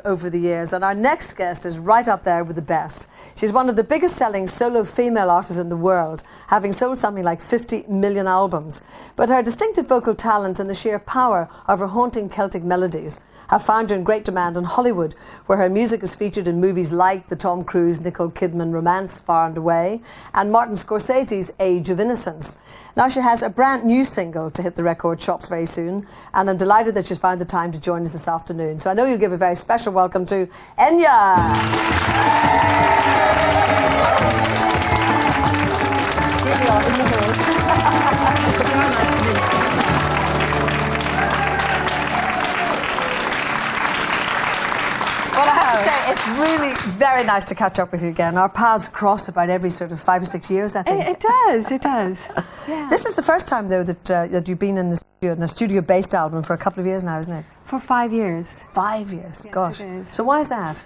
over the years, and our next guest is right up there with the best. She's one of the biggest selling solo female artists in the world, having sold something like 50 million albums. But her distinctive vocal talents and the sheer power of her haunting Celtic melodies have found her in great demand in Hollywood, where her music is featured in movies like the Tom Cruise, Nicole Kidman romance Far and Away, and Martin Scorsese's Age of Innocence. Now she has a brand new single to hit the record shops very soon, and I'm delighted that she's found the time to join us this afternoon. So I know you'll give a very special welcome to Enya. Here we are in the middle. Well, I have to say, it's really very nice to catch up with you again. Our paths cross about every sort of 5 or 6 years, I think. It does, it does. Yeah. This is the first time, though, that you've been in a studio-based album for a couple of years now, isn't it? For 5 years. 5 years, yes, gosh. It is. So why is that?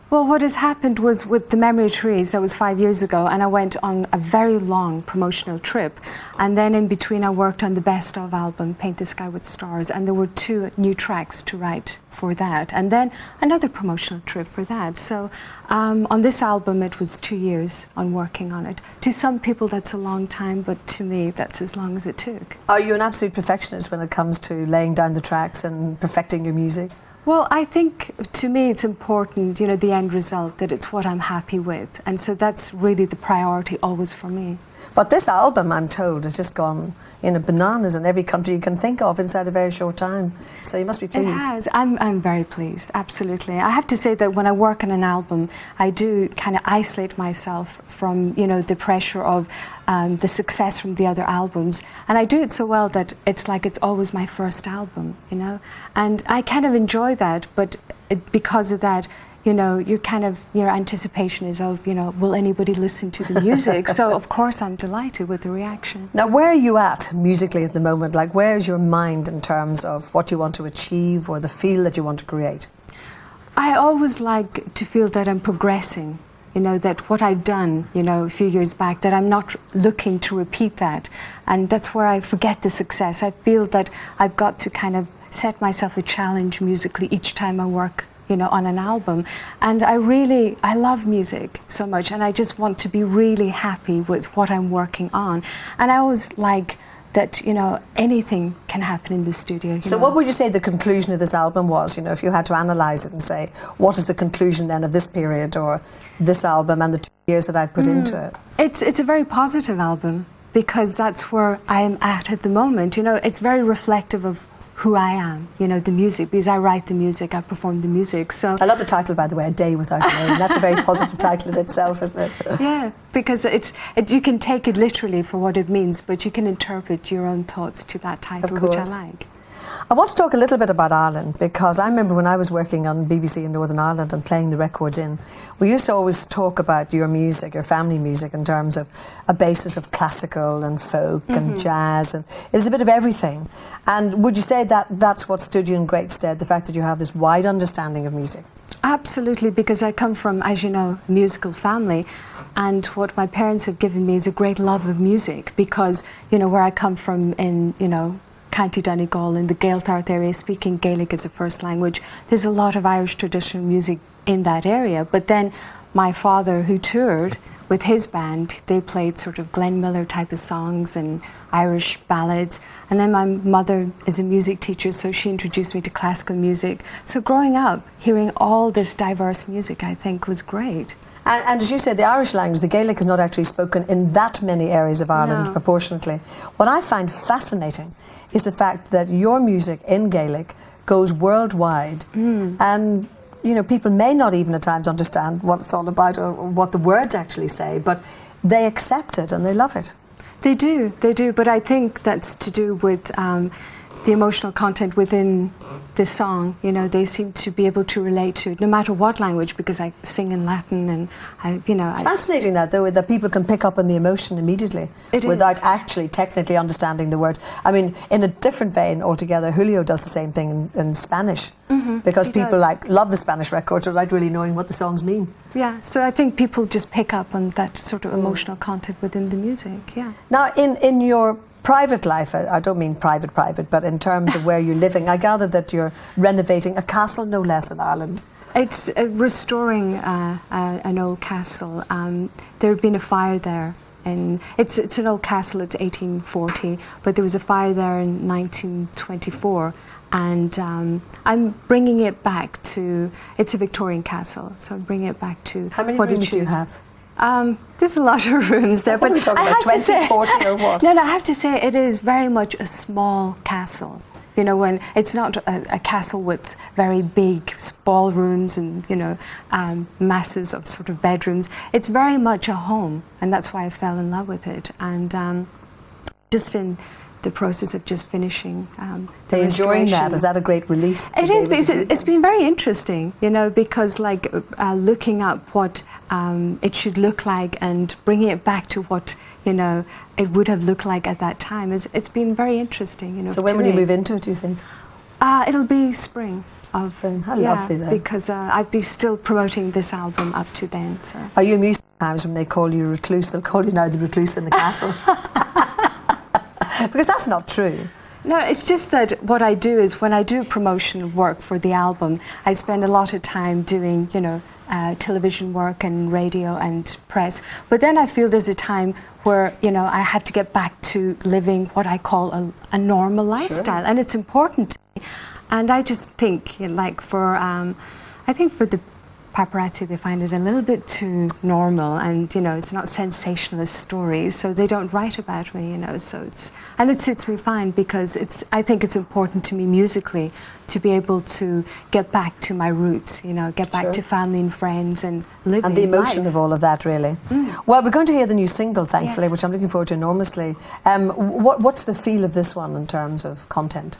Well, what has happened was with the Memory Trees, that was 5 years ago, and I went on a very long promotional trip. And then in between, I worked on the Best Of album, Paint the Sky with Stars, and there were 2 new tracks to write for that. And then another promotional trip for that. So on this album, it was 2 years on working on it. To some people, that's a long time, but to me, that's as long as it took. Are you an absolute perfectionist when it comes to laying down the tracks and perfecting your music? Well, I think to me it's important, you know, the end result, that it's what I'm happy with. And so that's really the priority always for me. But this album, I'm told, has just gone bananas in every country you can think of inside a very short time. So you must be pleased. It has. I'm very pleased, absolutely. I have to say that when I work on an album, I do kind of isolate myself from, you know, the pressure of the success from the other albums. And I do it so well that it's like it's always my first album, you know. And I kind of enjoy that, but because of that, you know, your anticipation is of, you know, will anybody listen to the music? So, of course, I'm delighted with the reaction. Now, where are you at musically at the moment? Like, where's your mind in terms of what you want to achieve or the feel that you want to create? I always like to feel that I'm progressing, you know, that what I've done, you know, a few years back, that I'm not looking to repeat that. And that's where I forget the success. I feel that I've got to kind of set myself a challenge musically each time I work, you know, on an album. And I love music so much, and I just want to be really happy with what I'm working on. And I always like that, you know, anything can happen in the studio. So what would you say the conclusion of this album was? You know, if you had to analyse it and say, what is the conclusion then of this period or this album and the 2 years that I've put into it? It's a very positive album, because that's where I am at the moment. You know, it's very reflective of who I am, you know, the music, because I write the music, I perform the music. So I love the title, by the way, A Day Without Rain. That's a very positive title in itself, isn't it? Yeah, because you can take it literally for what it means, but you can interpret your own thoughts to that title, which I like. I want to talk a little bit about Ireland, because I remember when I was working on BBC in Northern Ireland and playing the records in, we used to always talk about your music, your family music, in terms of a basis of classical and folk and jazz, and it was a bit of everything. And would you say that that's what stood you in great stead, the fact that you have this wide understanding of music? Absolutely, because I come from, as you know, a musical family. And what my parents have given me is a great love of music, because, you know, where I come from in, you know, County Donegal, in the Gaeltacht area, speaking Gaelic as a first language, there's a lot of Irish traditional music in that area. But then my father, who toured with his band, they played sort of Glenn Miller type of songs and Irish ballads. And then my mother is a music teacher, so she introduced me to classical music. So growing up, hearing all this diverse music, I think, was great. And as you said, the Irish language, the Gaelic, is not actually spoken in that many areas of Ireland proportionately. What I find fascinating is the fact that your music in Gaelic goes worldwide. And, you know, people may not even at times understand what it's all about or what the words actually say, but they accept it and they love it. They do, but I think that's to do with the emotional content within the song. You know, they seem to be able to relate to it, no matter what language, because I sing in Latin and It's fascinating that, though, that people can pick up on the emotion immediately without actually technically understanding the words. I mean, in a different vein altogether, Julio does the same thing in Spanish, because people love the Spanish records without really knowing what the songs mean. Yeah, so I think people just pick up on that sort of emotional content within the music, yeah. Now, in your private life, I don't mean private, but in terms of where you're living, I gather that you're renovating a castle, no less, in Ireland. It's restoring an old castle. There had been a fire there, and it's an old castle. It's 1840, but there was a fire there in 1924, and I'm bringing it back to. It's a Victorian castle, so I'm bringing it back to. How many rooms do you have? There's a lot of rooms there, but are we talking about 20, 40, or what? No, I have to say it is very much a small castle. You know, when it's not a castle with very big ballrooms and, you know, masses of sort of bedrooms. It's very much a home, and that's why I fell in love with it. And just in the process of just finishing the Are you enjoying restoration. that? Is that a great release? It is, but it's been very interesting, you know, because like looking up what it should look like and bringing it back to what, you know, it would have looked like at that time. It's been very interesting, you know. So when will you move into it, do you think? It'll be spring. Spring, how lovely though. Because I'd be still promoting this album up to then. So. Are you amused times when they call you recluse? They'll call you now the recluse in the castle. Because that's not true. No, it's just that what I do is when I do promotion work for the album, I spend a lot of time doing, you know, television work and radio and press. But then I feel there's a time where, you know, I had to get back to living what I call a normal lifestyle. Sure. And it's important to me. And I just think, you know, like for, I think for the paparazzi, they find it a little bit too normal, and you know, it's not sensationalist stories, so they don't write about me, you know. So it suits me fine, because I think it's important to me musically to be able to get back to my roots, you know, get back to family and friends and living and the emotion life. Of all of that, really. Well, we're going to hear the new single, thankfully, which I'm looking forward to enormously. What's the feel of this one in terms of content?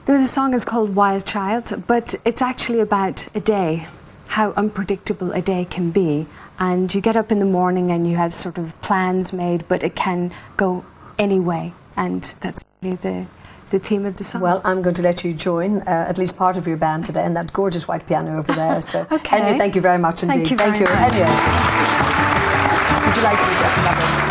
The song is called Wild Child, but it's actually about a day, how unpredictable a day can be. And you get up in the morning and you have sort of plans made, but it can go any way. And that's really the theme of the song. Well, I'm going to let you join at least part of your band today, and that gorgeous white piano over there. So, okay. Enya, thank you very much indeed. Thank you very much. Enya. Would you like to get another?